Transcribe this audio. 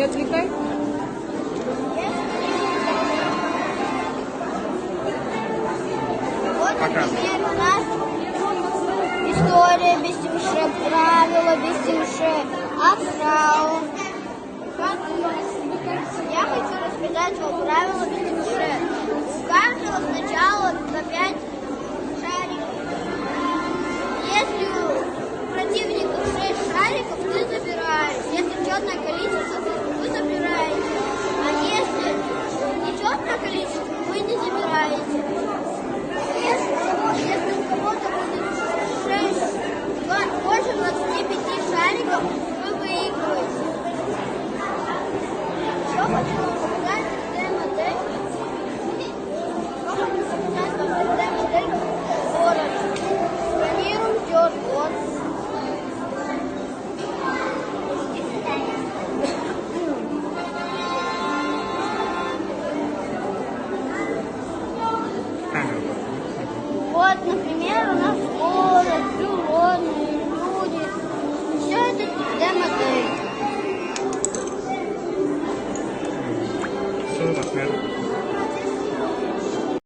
Не отвлекай. Вот, например, у нас история без тимше, правила без тимше, астрал. Я хочу рассказать вам правила без тимше. У каждого сначала по 5 шариков. Если у противника 6 шариков, ты забираешь. Если четное количество, вы забираете. А если нечетное количество, вы не забираете. Если у кого-то будет 6, больше 25 шариков, вы выигрываете. Еще хочу вам показать демо-модель. Демо-модель город. Сканируем QR-код. Вот, например, у нас город, животные, люди. Все это демо-модель. Все,